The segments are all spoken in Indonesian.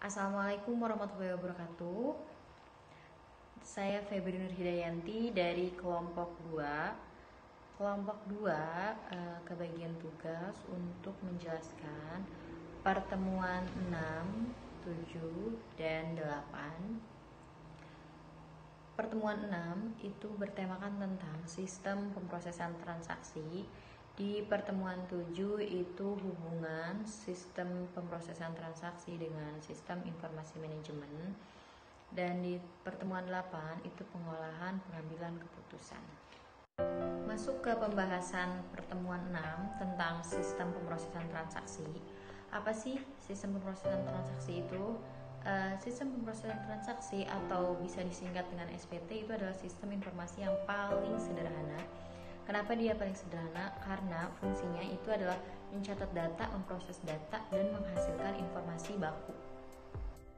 Assalamualaikum warahmatullahi wabarakatuh. Saya Febri Nur Hidayanti dari kelompok 2. Kelompok 2 kebagian tugas untuk menjelaskan pertemuan 6, 7, dan 8. Pertemuan 6 itu bertemakan tentang sistem pemrosesan transaksi. Di pertemuan 7 itu hubungan sistem pemrosesan transaksi dengan sistem informasi manajemen. Dan di pertemuan 8 itu pengolahan pengambilan keputusan. Masuk ke pembahasan pertemuan 6 tentang sistem pemrosesan transaksi. Apa sih sistem pemrosesan transaksi itu? Sistem pemrosesan transaksi atau bisa disingkat dengan SPT itu adalah sistem informasi yang paling sederhana. Kenapa dia paling sederhana? Karena fungsinya itu adalah mencatat data, memproses data, dan menghasilkan informasi baku.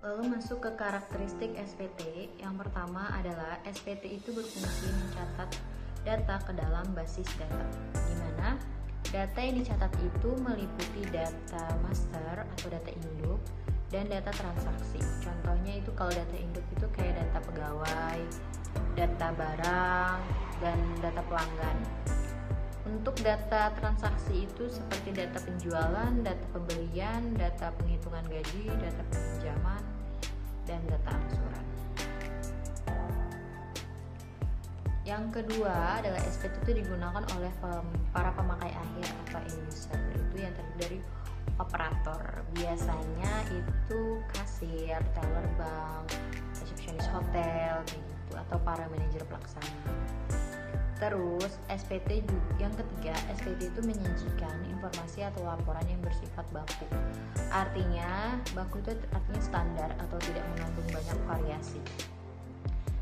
Lalu masuk ke karakteristik SPT. Yang pertama adalah SPT itu berfungsi mencatat data ke dalam basis data, di mana data yang dicatat itu meliputi data master atau data induk dan data transaksi. Contohnya itu kalau data induk itu kayak data pegawai, data barang, dan data pelanggan. Untuk data transaksi itu seperti data penjualan, data pembelian, data penghitungan gaji, data pinjaman, dan data angsuran. Yang kedua adalah SPT itu digunakan oleh para pemakai akhir atau end user, itu yang terdiri dari operator. Biasanya itu kasir, teller bank, resepsionis hotel, gitu, atau para manajer pelaksana. Terus SPT yang ketiga, SPT itu menyajikan informasi atau laporan yang bersifat baku. Artinya baku itu artinya standar atau tidak mengandung banyak variasi.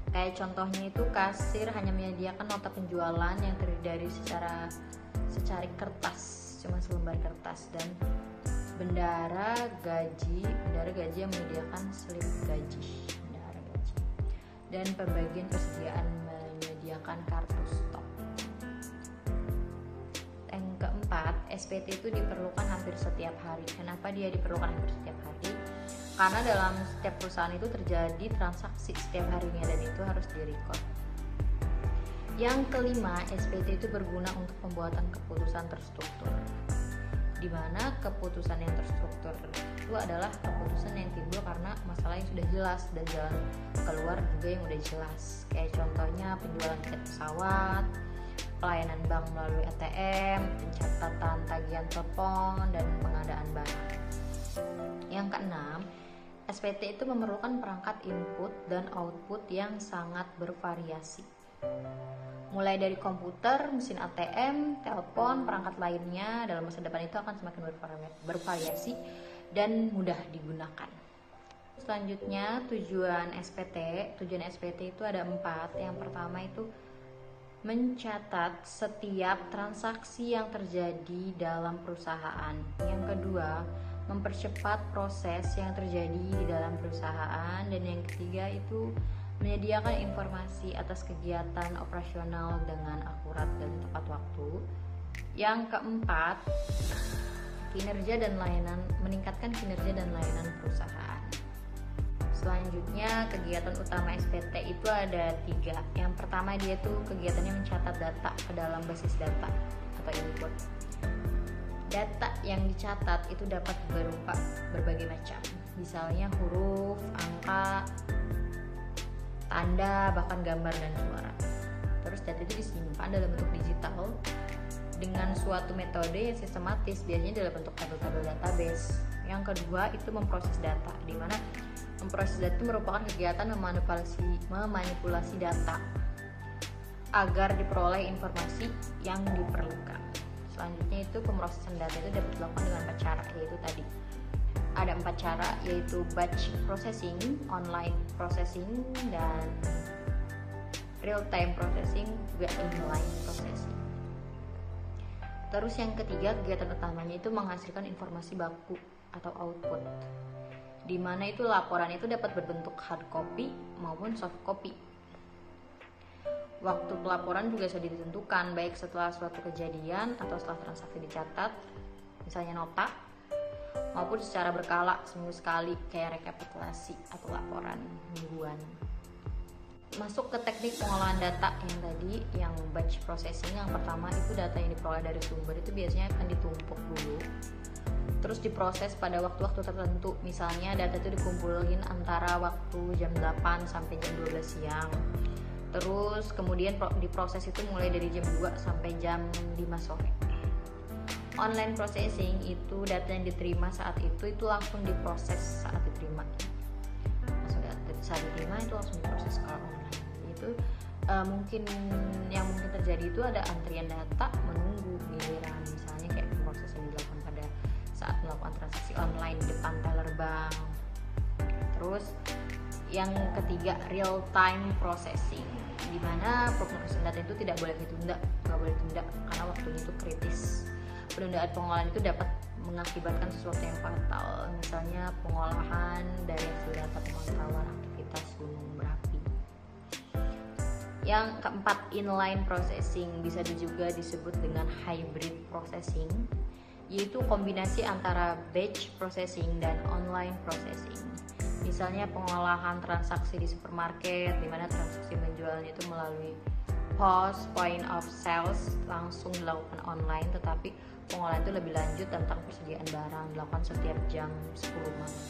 Kayak contohnya itu kasir hanya menyediakan nota penjualan yang terdiri dari secari kertas, cuma selembar kertas, dan bendara gaji yang menyediakan slip gaji, dan pembagian persediaan menyediakan kartu stok. Yang keempat, SPT itu diperlukan hampir setiap hari. Kenapa dia diperlukan hampir setiap hari? Karena dalam setiap perusahaan itu terjadi transaksi setiap harinya dan itu harus di-record. Yang kelima, SPT itu berguna untuk pembuatan keputusan terstruktur, di mana keputusan yang terstruktur itu adalah keputusan yang timbul karena masalah yang sudah jelas dan jalan keluar juga yang udah jelas. Kayak contohnya penjualan tiket pesawat, pelayanan bank melalui ATM, pencatatan tagihan telepon, dan pengadaan barang. Yang keenam, SPT itu memerlukan perangkat input dan output yang sangat bervariasi. Mulai dari komputer, mesin ATM, telepon, perangkat lainnya dalam masa depan itu akan semakin bervariasi dan mudah digunakan. Selanjutnya, tujuan SPT itu ada 4. Yang pertama itu mencatat setiap transaksi yang terjadi dalam perusahaan. Yang kedua, mempercepat proses yang terjadi di dalam perusahaan. Dan yang ketiga itu menyediakan informasi atas kegiatan operasional dengan akurat dan tepat waktu. Yang keempat, meningkatkan kinerja dan layanan perusahaan. Selanjutnya, kegiatan utama SPT itu ada 3. Yang pertama, dia tuh kegiatannya mencatat data ke dalam basis data atau input. Data yang dicatat itu dapat berupa berbagai macam, misalnya huruf, angka, tanda, bahkan gambar dan suara. Terus data itu disimpan dalam bentuk digital dengan suatu metode yang sistematis, biasanya dalam bentuk tabel-tabel database. Yang kedua itu memproses data, di mana memproses data itu merupakan kegiatan memanipulasi data agar diperoleh informasi yang diperlukan. Selanjutnya itu pemrosesan data itu dapat dilakukan dengan 4 cara, yaitu tadi ada 4 cara, yaitu batch processing, online processing, dan real time processing, juga inline processing. Terus yang ketiga, kegiatan utamanya itu menghasilkan informasi baku atau output, di mana itu laporan itu dapat berbentuk hard copy maupun soft copy. Waktu pelaporan juga sudah ditentukan, baik setelah suatu kejadian atau setelah transaksi dicatat, misalnya nota, maupun secara berkala seminggu sekali kayak rekapitulasi atau laporan mingguan. Masuk ke teknik pengolahan data yang tadi, yang batch processing. Yang pertama itu data yang diperoleh dari sumber itu biasanya akan ditumpuk dulu, terus diproses pada waktu-waktu tertentu. Misalnya data itu dikumpulin antara waktu jam 8 sampai jam 12 siang. Terus kemudian diproses itu mulai dari jam 2 sampai jam 5 sore. Online processing itu data yang diterima saat itu langsung diproses saat diterima. Saat diterima itu langsung diproses kalau online. Itu mungkin terjadi itu ada antrian data menunggu giliran, misalnya kayak proses yang dilakukan pada saat melakukan transaksi online di depan teller bank. Terus yang ketiga, real time processing, di mana proses data itu nggak boleh ditunda karena waktunya itu kritis. Penundaan pengolahan itu dapat mengakibatkan sesuatu yang fatal, misalnya pengolahan dari hasil data pemantauan aktivitas gunung berapi. Yang keempat, inline processing, bisa juga disebut dengan hybrid processing, yaitu kombinasi antara batch processing dan online processing. Misalnya pengolahan transaksi di supermarket, di mana transaksi penjualannya itu melalui POS, point of sales, langsung dilakukan online, tetapi pengolahan itu lebih lanjut tentang persediaan barang dilakukan setiap jam 10 malam.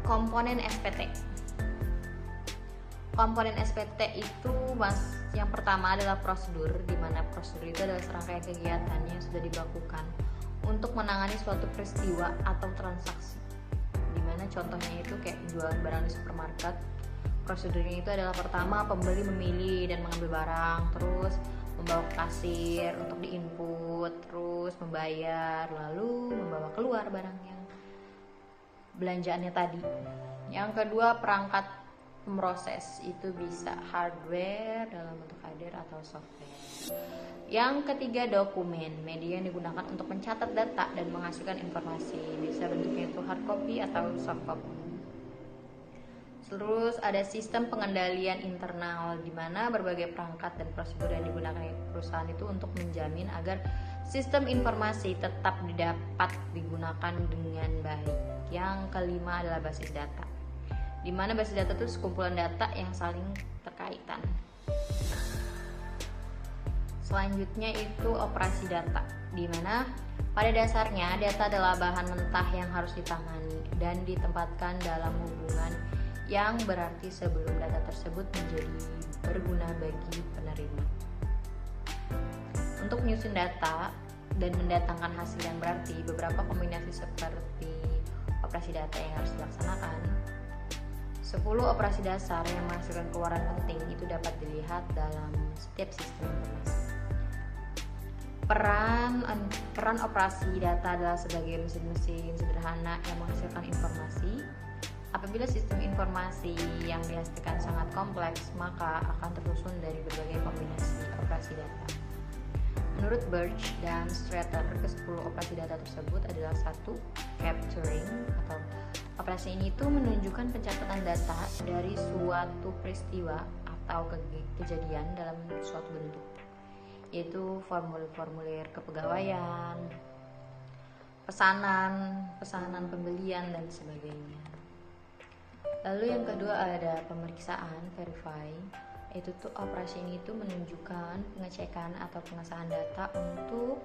Komponen SPT. Komponen SPT itu yang pertama adalah prosedur, di mana prosedur itu adalah serangkaian kegiatan yang sudah dilakukan untuk menangani suatu peristiwa atau transaksi. Di mana contohnya itu kayak jualan barang di supermarket. Prosedurnya itu adalah pertama pembeli memilih dan mengambil barang, terus membawa ke kasir untuk diinput, terus membayar, lalu membawa keluar barang yang belanjaannya tadi. Yang kedua, perangkat pemroses, itu bisa hardware dalam bentuk hardware atau software. Yang ketiga, dokumen, media yang digunakan untuk mencatat data dan menghasilkan informasi, bisa bentuknya itu hard copy atau soft copy. Terus ada sistem pengendalian internal, di mana berbagai perangkat dan prosedur yang digunakan perusahaan itu untuk menjamin agar sistem informasi tetap dapat digunakan dengan baik. Yang kelima adalah basis data, di mana basis data itu sekumpulan data yang saling terkaitan. Selanjutnya itu operasi data, di mana pada dasarnya data adalah bahan mentah yang harus ditangani dan ditempatkan dalam hubungan yang berarti sebelum data tersebut menjadi berguna bagi penerima. Untuk menyusun data dan mendatangkan hasil yang berarti, beberapa kombinasi seperti operasi data yang harus dilaksanakan. 10 operasi dasar yang menghasilkan keluaran penting itu dapat dilihat dalam setiap sistem informasi. Peran operasi data adalah sebagai mesin-mesin sederhana yang menghasilkan informasi. Apabila sistem informasi yang dihasilkan sangat kompleks, maka akan tersusun dari berbagai kombinasi operasi data. Menurut Birch dan Strater, ke-10 operasi data tersebut adalah 1. Capturing, atau operasi ini itu menunjukkan pencatatan data dari suatu peristiwa atau kejadian dalam suatu bentuk, yaitu formulir-formulir kepegawaian, pesanan pembelian, dan sebagainya. Lalu yang kedua ada pemeriksaan, verify. Itu tuh operasi ini tuh menunjukkan pengecekan atau pengesahan data untuk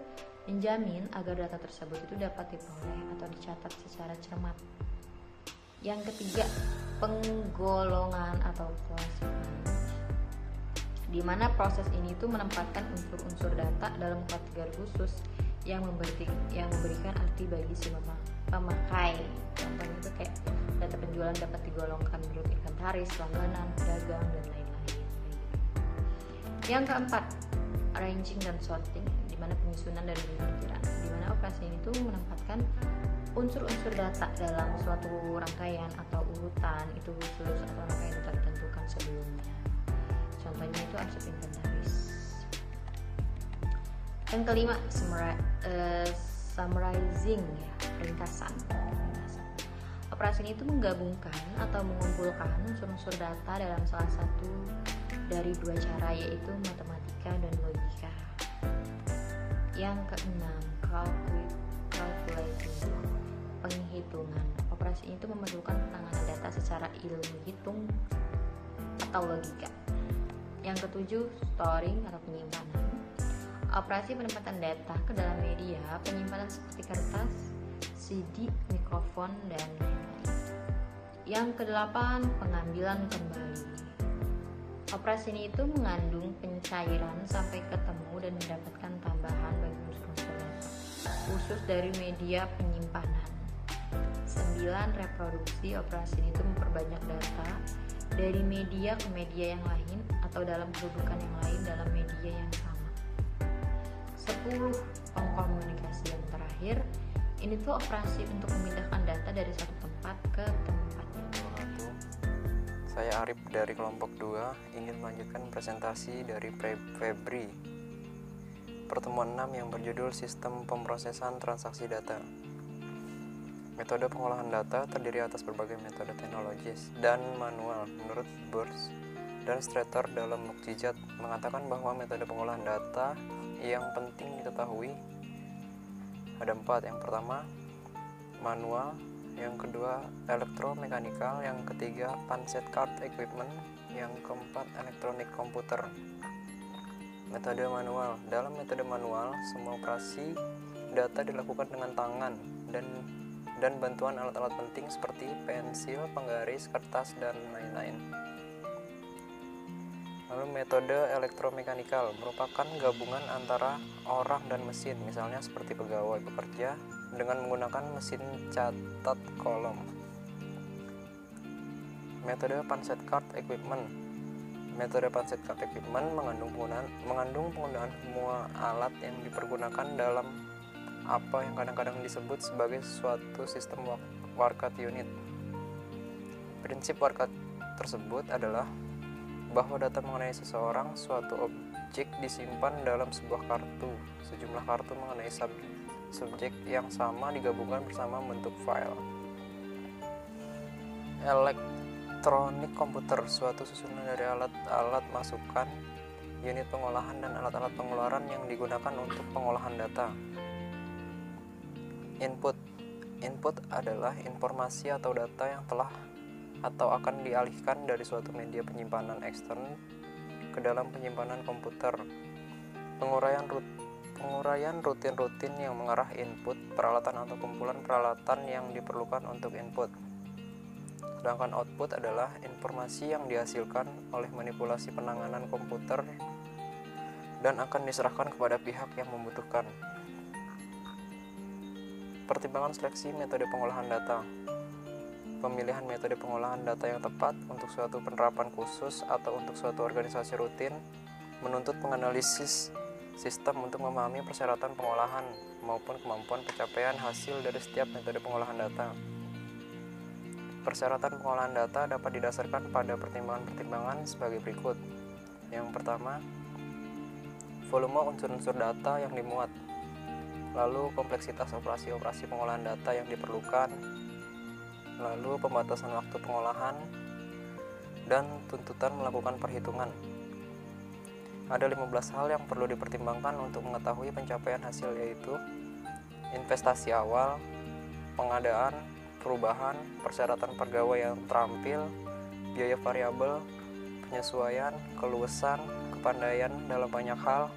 menjamin agar data tersebut itu dapat diperoleh atau dicatat secara cermat. Yang ketiga, penggolongan atau classifying, di mana proses ini tuh menempatkan unsur-unsur data dalam kategori khusus yang memberikan arti bagi si pemakai. Contohnya itu kayak data penjualan dapat digolongkan menurut inventaris, langganan, pedagang, dan lain-lain. Yang keempat, arranging dan sorting, di mana penyusunan dan pemikiraan, di mana operasi ini tuh menempatkan unsur-unsur data dalam suatu rangkaian atau urutan itu khusus atau rangkaian yang tertentukan sebelumnya. Contohnya itu arsip inventaris. Yang kelima, summarizing, ringkasan. Operasi ini itu menggabungkan atau mengumpulkan unsur-unsur data dalam salah satu dari dua cara, yaitu matematika dan logika. Yang keenam, calculating, penghitungan. Operasi itu memerlukan penanganan data secara ilmu hitung atau logika. Yang ketujuh, storing atau penyimpanan. Operasi penempatan data ke dalam media penyimpanan seperti kertas, CD, mikrofon, dan lain-lain. Yang kedelapan, pengambilan kembali. Operasi ini itu mengandung pencairan sampai ketemu dan mendapatkan tambahan bagi unsur-unsur data, khusus dari media penyimpanan. 9. Reproduksi. Operasi ini itu memperbanyak data dari media ke media yang lain atau dalam kedudukan yang lain dalam media yang sama. 10. Pengkomunikasian. Terakhir, ini tuh operasi untuk memindahkan data dari satu tempat ke tempat yang lain. Saya Arif dari kelompok 2 ingin melanjutkan presentasi dari Febri. Pertemuan 6 yang berjudul Sistem Pemrosesan Transaksi Data. Metode pengolahan data terdiri atas berbagai metode teknologis dan manual. Menurut Burns dan Strater dalam Mukjizat mengatakan bahwa metode pengolahan data yang penting diketahui ada 4. Yang pertama, manual. Yang kedua, elektromekanikal. Yang ketiga, punch card equipment. Yang keempat, elektronik komputer. Metode manual. Dalam metode manual, semua operasi data dilakukan dengan tangan dan bantuan alat-alat penting seperti pensil, penggaris, kertas, dan lain-lain. Lalu metode elektromekanikal merupakan gabungan antara orang dan mesin, misalnya seperti pegawai bekerja dengan menggunakan mesin catat kolom. Metode punch card equipment. Metode punch card equipment mengandung penggunaan semua alat yang dipergunakan dalam apa yang kadang-kadang disebut sebagai suatu sistem WARCAT unit. Prinsip WARCAT tersebut adalah bahwa data mengenai seseorang, suatu objek disimpan dalam sebuah kartu. Sejumlah kartu mengenai subjek yang sama digabungkan bersama membentuk file. Elektronik komputer, suatu susunan dari alat-alat masukan, unit pengolahan, dan alat-alat pengeluaran yang digunakan untuk pengolahan data. Input adalah informasi atau data yang telah atau akan dialihkan dari suatu media penyimpanan ekstern ke dalam penyimpanan komputer. Penguraian rutin-rutin yang mengarah input, peralatan atau kumpulan peralatan yang diperlukan untuk input. Sedangkan output adalah informasi yang dihasilkan oleh manipulasi penanganan komputer dan akan diserahkan kepada pihak yang membutuhkan. Pertimbangan seleksi metode pengolahan data. Pemilihan metode pengolahan data yang tepat untuk suatu penerapan khusus atau untuk suatu organisasi rutin menuntut penganalisis sistem untuk memahami persyaratan pengolahan maupun kemampuan pencapaian hasil dari setiap metode pengolahan data. Persyaratan pengolahan data dapat didasarkan pada pertimbangan-pertimbangan sebagai berikut. Yang pertama, volume unsur-unsur data yang dimuat, lalu kompleksitas operasi-operasi pengolahan data yang diperlukan, lalu pembatasan waktu pengolahan, dan tuntutan melakukan perhitungan. Ada 15 hal yang perlu dipertimbangkan untuk mengetahui pencapaian hasil, yaitu investasi awal, pengadaan, perubahan, persyaratan pegawai yang terampil, biaya variabel, penyesuaian, keluasan, kepandaian dalam banyak hal,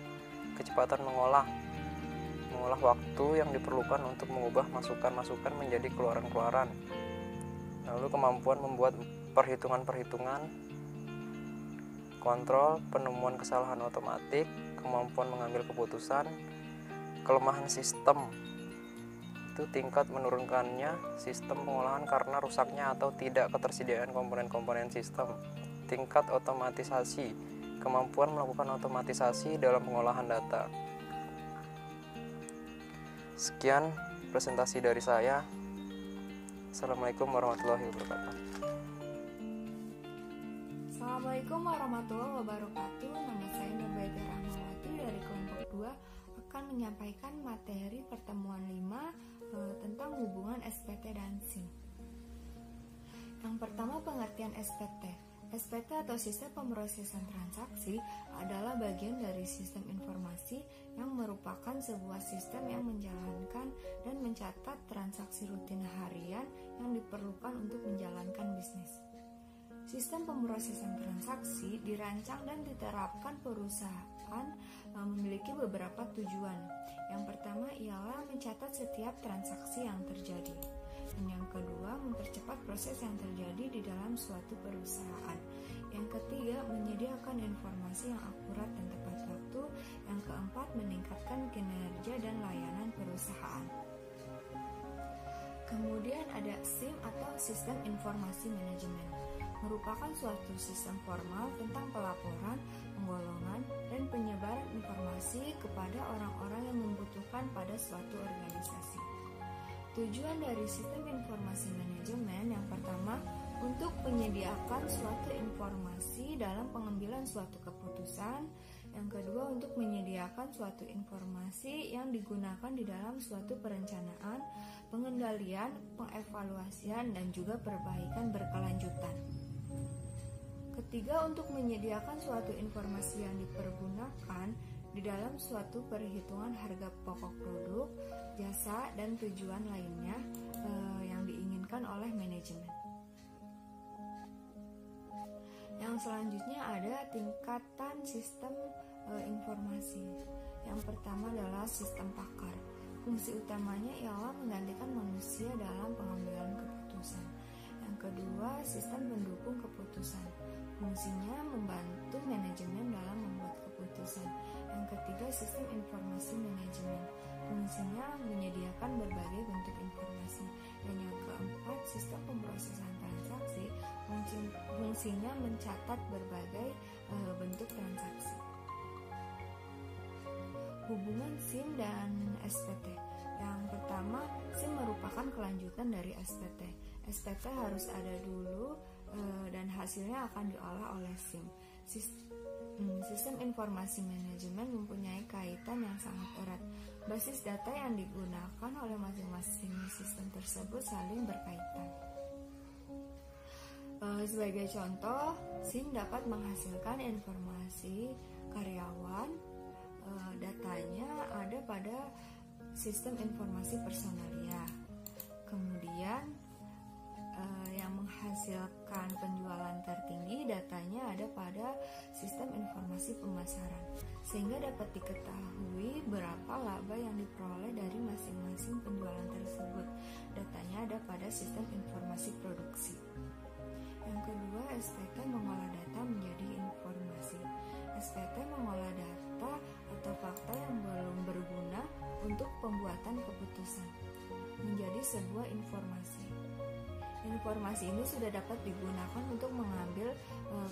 kecepatan mengolah waktu yang diperlukan untuk mengubah masukan-masukan menjadi keluaran-keluaran, lalu kemampuan membuat perhitungan-perhitungan, kontrol, penemuan kesalahan otomatik, kemampuan mengambil keputusan, kelemahan sistem, itu tingkat menurunkannya sistem pengolahan karena rusaknya atau tidak ketersediaan komponen-komponen sistem, tingkat otomatisasi, kemampuan melakukan otomatisasi dalam pengolahan data. Sekian presentasi dari saya. Assalamualaikum warahmatullahi wabarakatuh. Assalamualaikum warahmatullahi wabarakatuh. Nama saya Nurbaiti Rahmawati dari kelompok 2 akan menyampaikan materi pertemuan 5 tentang hubungan SPT dan SIM. Yang pertama, pengertian SPT. SPT atau sistem pemrosesan transaksi adalah bagian dari sistem informasi yang merupakan sebuah sistem yang menjalankan dan mencatat transaksi rutin harian yang diperlukan untuk menjalankan bisnis. Sistem pemrosesan transaksi dirancang dan diterapkan perusahaan memiliki beberapa tujuan. Yang pertama ialah mencatat setiap transaksi yang terjadi. Dan yang kedua, mempercepat proses yang terjadi di dalam suatu perusahaan. Yang ketiga, menyediakan informasi yang akurat dan tepat waktu. Yang keempat, meningkatkan kinerja dan layanan perusahaan. Kemudian ada SIM atau Sistem Informasi Manajemen, merupakan suatu sistem formal tentang pelaporan, penggolongan, dan penyebaran informasi kepada orang-orang yang membutuhkan pada suatu organisasi. Tujuan dari sistem informasi manajemen yang pertama, untuk menyediakan suatu informasi dalam pengambilan suatu keputusan. Yang kedua, untuk menyediakan suatu informasi yang digunakan di dalam suatu perencanaan, pengendalian, pengevaluasian, dan juga perbaikan berkelanjutan. Ketiga, untuk menyediakan suatu informasi yang dipergunakan di dalam suatu perhitungan harga pokok produk, jasa, dan tujuan lainnya yang diinginkan oleh manajemen. Yang selanjutnya ada tingkatan sistem informasi. Yang pertama adalah sistem pakar. Fungsi utamanya ialah menggantikan manusia dalam pengambilan keputusan. Yang kedua, sistem pendukung keputusan. Fungsinya membantu manajemen dalam membuat keputusan. Yang ketiga, sistem informasi manajemen. Fungsinya menyediakan berbagai bentuk informasi. Dan yang keempat, sistem pemrosesan transaksi. Fungsinya mencatat berbagai bentuk transaksi. Hubungan SIM dan SPT. Yang pertama, SIM merupakan kelanjutan dari SPT. SPT harus ada dulu dan hasilnya akan diolah oleh SIM. Sistem informasi manajemen mempunyai kaitan yang sangat erat. Basis data yang digunakan oleh masing-masing sistem tersebut saling berkaitan. Sebagai contoh, SIM dapat menghasilkan informasi karyawan. Datanya ada pada sistem informasi personalia. Kemudian yang menghasilkan penjualan tertinggi, datanya ada pada sistem informasi pemasaran, sehingga dapat diketahui berapa laba yang diperoleh dari masing-masing penjualan tersebut. Datanya ada pada sistem informasi produksi. Yang kedua, SPT mengolah data menjadi informasi. SPT mengolah data atau fakta yang belum berguna untuk pembuatan keputusan menjadi sebuah informasi. Informasi ini sudah dapat digunakan untuk mengambil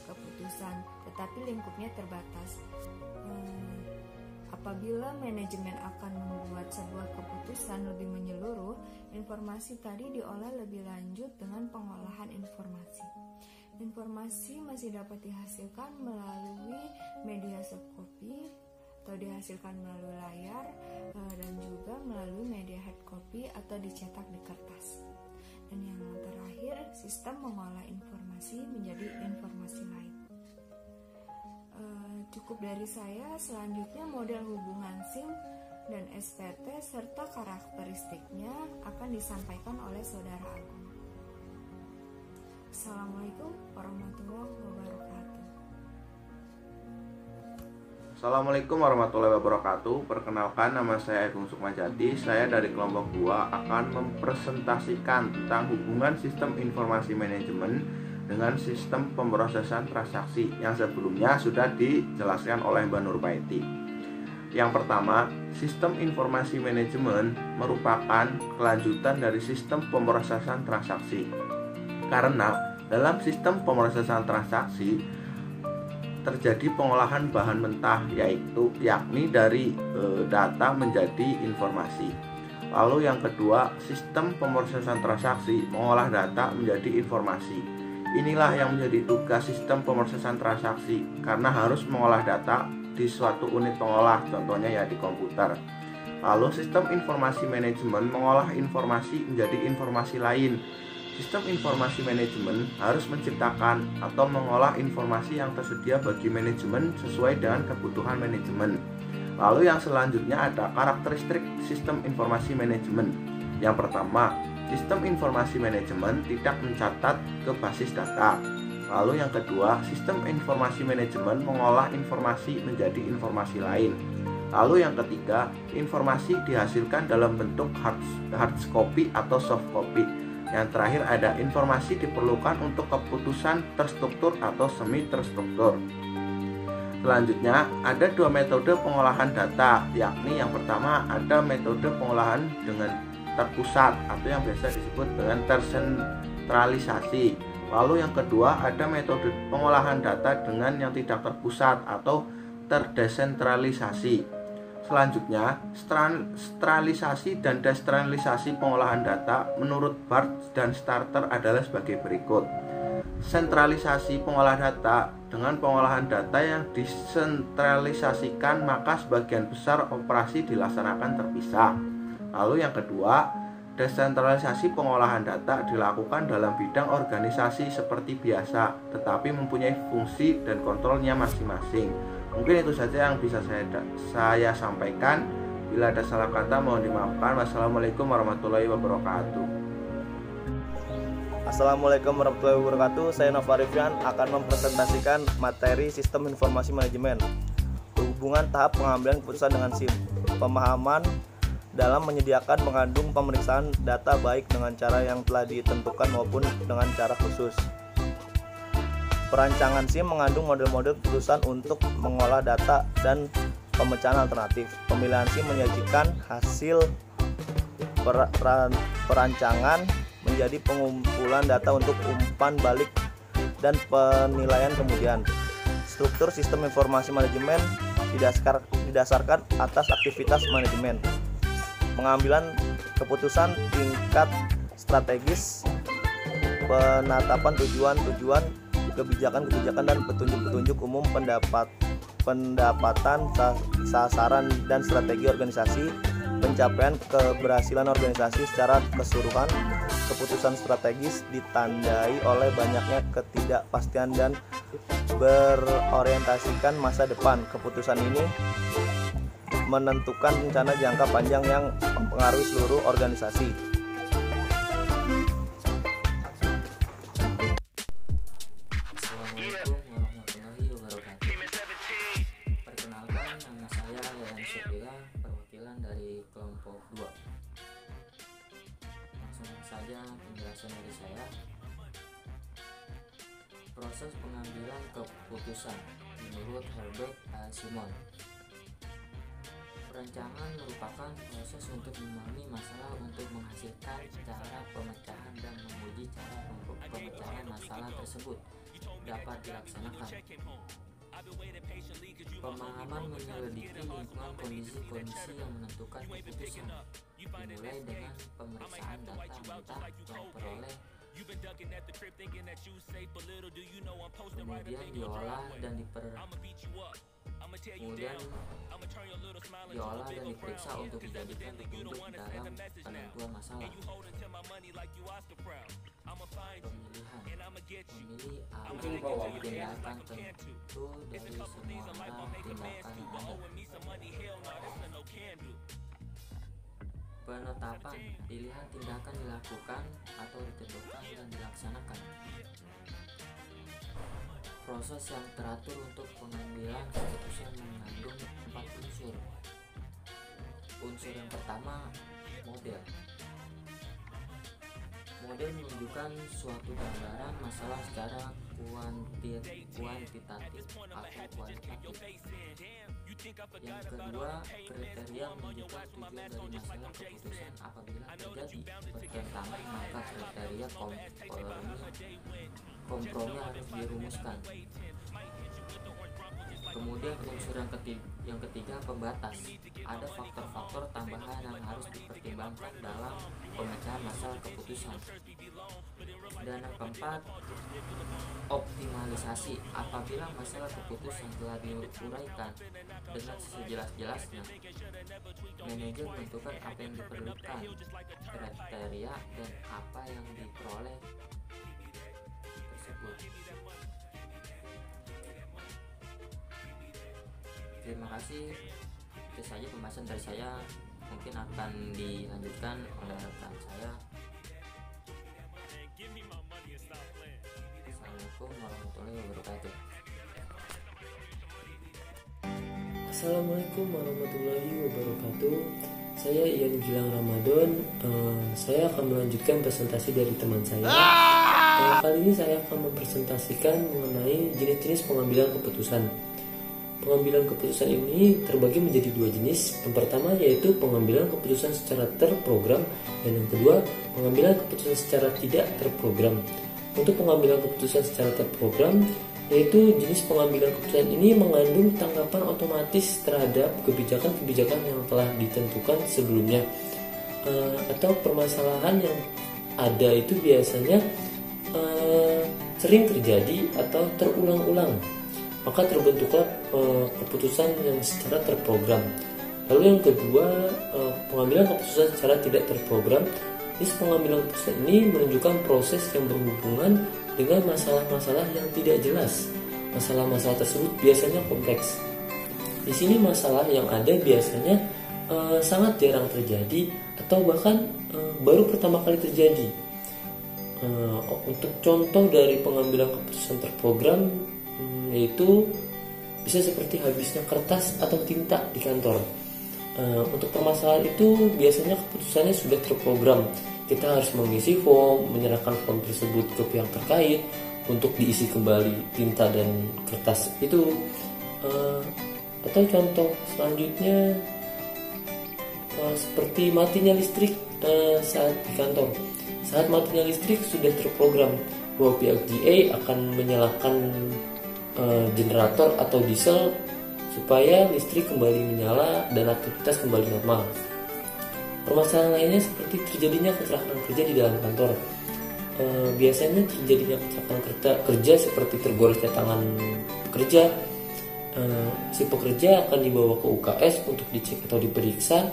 keputusan, tetapi lingkupnya terbatas. Apabila manajemen akan membuat sebuah keputusan lebih menyeluruh, informasi tadi diolah lebih lanjut dengan pengolahan informasi. Informasi masih dapat dihasilkan melalui media softcopy atau dihasilkan melalui layar dan juga melalui media hardcopy atau dicetak di kertas. Dan yang terakhir, sistem mengolah informasi menjadi informasi lain. Cukup dari saya. Selanjutnya, model hubungan SIM dan SPT serta karakteristiknya akan disampaikan oleh Saudara Agung. Assalamualaikum warahmatullahi wabarakatuh. Assalamualaikum warahmatullahi wabarakatuh. Perkenalkan, nama saya Agung Sukmajati. Saya dari kelompok 2 akan mempresentasikan tentang hubungan sistem informasi manajemen dengan sistem pemrosesan transaksi yang sebelumnya sudah dijelaskan oleh Mbak Nurbaiti. Yang pertama, sistem informasi manajemen merupakan kelanjutan dari sistem pemrosesan transaksi. Karena dalam sistem pemrosesan transaksi terjadi pengolahan bahan mentah yakni dari data menjadi informasi. Lalu yang kedua, sistem pemrosesan transaksi mengolah data menjadi informasi. Inilah yang menjadi tugas sistem pemrosesan transaksi karena harus mengolah data di suatu unit pengolah, contohnya ya di komputer. Lalu sistem informasi manajemen mengolah informasi menjadi informasi lain. Sistem informasi manajemen harus menciptakan atau mengolah informasi yang tersedia bagi manajemen sesuai dengan kebutuhan manajemen. Lalu yang selanjutnya ada karakteristik sistem informasi manajemen. Yang pertama, sistem informasi manajemen tidak mencatat ke basis data. Lalu yang kedua, sistem informasi manajemen mengolah informasi menjadi informasi lain. Lalu yang ketiga, informasi dihasilkan dalam bentuk hard copy atau soft copy. Yang terakhir ada informasi diperlukan untuk keputusan terstruktur atau semi terstruktur. Selanjutnya ada dua metode pengolahan data, yakni yang pertama ada metode pengolahan dengan terpusat atau yang biasa disebut dengan tersentralisasi. Lalu yang kedua ada metode pengolahan data dengan yang tidak terpusat atau terdesentralisasi. Selanjutnya, sentralisasi dan desentralisasi pengolahan data menurut Barth dan Starter adalah sebagai berikut. Sentralisasi pengolahan data dengan pengolahan data yang disentralisasikan, maka sebagian besar operasi dilaksanakan terpisah. Lalu yang kedua, desentralisasi pengolahan data dilakukan dalam bidang organisasi seperti biasa, tetapi mempunyai fungsi dan kontrolnya masing-masing. Mungkin itu saja yang bisa saya sampaikan. Bila ada salah kata mohon dimaafkan. Wassalamualaikum warahmatullahi wabarakatuh. Assalamualaikum warahmatullahi wabarakatuh. Saya Nova Rifyan akan mempresentasikan materi Sistem Informasi Manajemen. Hubungan tahap pengambilan keputusan dengan SIM. Pemahaman dalam menyediakan mengandung pemeriksaan data baik dengan cara yang telah ditentukan maupun dengan cara khusus. Perancangan SIM mengandung model-model keputusan untuk mengolah data dan pemecahan alternatif. Pemilihan SIM menyajikan hasil perancangan menjadi pengumpulan data untuk umpan balik dan penilaian kemudian. Struktur sistem informasi manajemen didasarkan atas aktivitas manajemen. Pengambilan keputusan tingkat strategis, penetapan tujuan-tujuan, kebijakan-kebijakan dan petunjuk-petunjuk umum, pendapatan, sasaran dan strategi organisasi, pencapaian keberhasilan organisasi secara keseluruhan. Keputusan strategis ditandai oleh banyaknya ketidakpastian dan berorientasikan masa depan. Keputusan ini menentukan rencana jangka panjang yang mempengaruhi seluruh organisasi. Penjelasan dari saya. Proses pengambilan keputusan menurut Herbert A. Simon. Perencanaan merupakan proses untuk memahami masalah untuk menghasilkan cara pemecahan dan menguji cara pemecahan masalah tersebut dapat dilaksanakan. Pemahaman menyelidiki lingkungan kondisi-kondisi yang menentukan keputusan, dimulai dengan pemeriksaan data mentah yang peroleh, kemudian diolah dan diperiksa untuk dijadikan petunjuk dalam penentuan masalah. Memilih arah tindakan tentu dari semua arah tindakan Anda. Penetapan pilihan tindakan dilakukan atau ditentukan dan dilaksanakan. Proses yang teratur untuk pengambilan keputusan mengandung 4 unsur. Unsur yang pertama, model. Model menunjukkan suatu gambaran masalah secara kuantitatif atau kualitatif. Yang kedua, kriteria menunjukkan tujuan dari masalah keputusan apabila terjadi pertentangan, maka kriteria kompromi harus dirumuskan. Kemudian unsur yang ketiga, pembatas. Ada faktor-faktor tambahan yang harus dipertimbangkan dalam pemecahan masalah keputusan. Dan yang keempat, optimalisasi. Apabila masalah keputusan telah diuraikan dengan sejelas-jelasnya, Manajer tentukan apa yang diperlukan, kriteria dan apa yang diperoleh tersebut. Terima kasih. Itu saja pembahasan dari saya. Mungkin akan dilanjutkan oleh rekan saya. Assalamualaikum warahmatullahi wabarakatuh. Assalamualaikum warahmatullahi wabarakatuh. Saya Ian Gilang Ramadan. Saya akan melanjutkan presentasi dari teman saya. Kali ini saya akan mempresentasikan mengenai jenis-jenis pengambilan keputusan. Pengambilan keputusan ini terbagi menjadi dua jenis. Yang pertama yaitu pengambilan keputusan secara terprogram, dan yang kedua pengambilan keputusan secara tidak terprogram. Untuk pengambilan keputusan secara terprogram, yaitu jenis pengambilan keputusan ini mengandung tanggapan otomatis terhadap kebijakan-kebijakan yang telah ditentukan sebelumnya, atau permasalahan yang ada itu biasanya sering terjadi atau terulang-ulang, maka terbentuklah keputusan yang secara terprogram. Lalu yang kedua, pengambilan keputusan secara tidak terprogram. Jenis pengambilan keputusan ini menunjukkan proses yang berhubungan dengan masalah-masalah yang tidak jelas. Masalah-masalah tersebut biasanya kompleks. Di sini masalah yang ada biasanya sangat jarang terjadi atau bahkan baru pertama kali terjadi. Untuk contoh dari pengambilan keputusan terprogram, yaitu bisa seperti habisnya kertas atau tinta di kantor. Untuk permasalahan itu biasanya keputusannya sudah terprogram. Kita harus mengisi form, menyerahkan form tersebut ke pihak terkait untuk diisi kembali tinta dan kertas itu. Atau contoh selanjutnya seperti matinya listrik saat di kantor. Saat matinya listrik sudah terprogram bahwa pihak GA akan menyalakan generator atau diesel supaya listrik kembali menyala dan aktivitas kembali normal. Permasalahan lainnya seperti terjadinya kecelakaan kerja di dalam kantor. Biasanya terjadinya kecelakaan kerja seperti tergoresnya tangan pekerja. Si pekerja akan dibawa ke UKS untuk dicek atau diperiksa.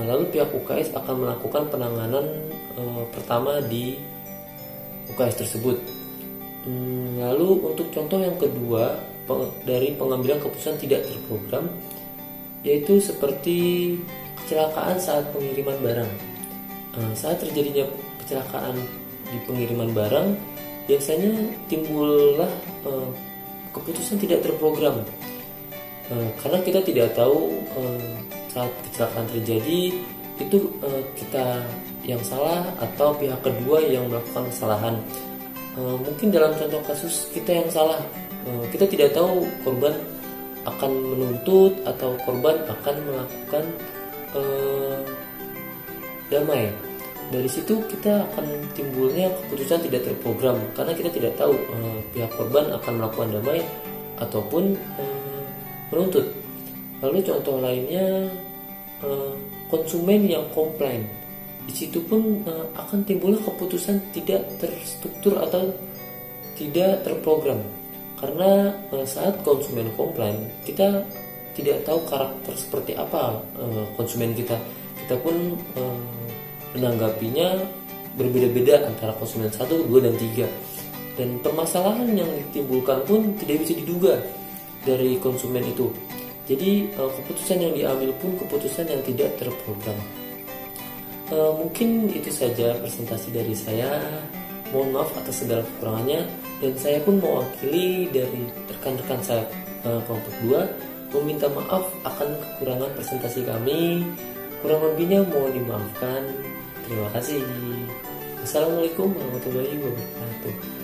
Lalu pihak UKS akan melakukan penanganan pertama di UKS tersebut. Lalu untuk contoh yang kedua dari pengambilan keputusan tidak terprogram, yaitu seperti kecelakaan saat pengiriman barang. Saat terjadinya kecelakaan di pengiriman barang, biasanya timbullah keputusan tidak terprogram, karena kita tidak tahu saat kecelakaan terjadi itu kita yang salah atau pihak kedua yang melakukan kesalahan. Mungkin dalam contoh kasus kita yang salah, kita tidak tahu korban akan menuntut atau korban akan melakukan damai. Dari situ kita akan timbulnya keputusan tidak terprogram, karena kita tidak tahu pihak korban akan melakukan damai ataupun menuntut. Lalu contoh lainnya konsumen yang komplain. Di situ pun akan timbulnya keputusan tidak terstruktur atau tidak terprogram, karena saat konsumen komplain kita tidak tahu karakter seperti apa konsumen kita. Kita pun menanggapinya berbeda-beda antara konsumen 1, 2, dan 3. Dan permasalahan yang ditimbulkan pun tidak bisa diduga dari konsumen itu. Jadi keputusan yang diambil pun keputusan yang tidak terprogram. Mungkin itu saja presentasi dari saya. Mohon maaf atas segala kekurangannya, dan saya pun mewakili dari rekan-rekan saya kelompok 2 meminta maaf akan kekurangan presentasi kami. Kurang lebihnya mohon dimaafkan. Terima kasih. Wassalamualaikum warahmatullahi wabarakatuh.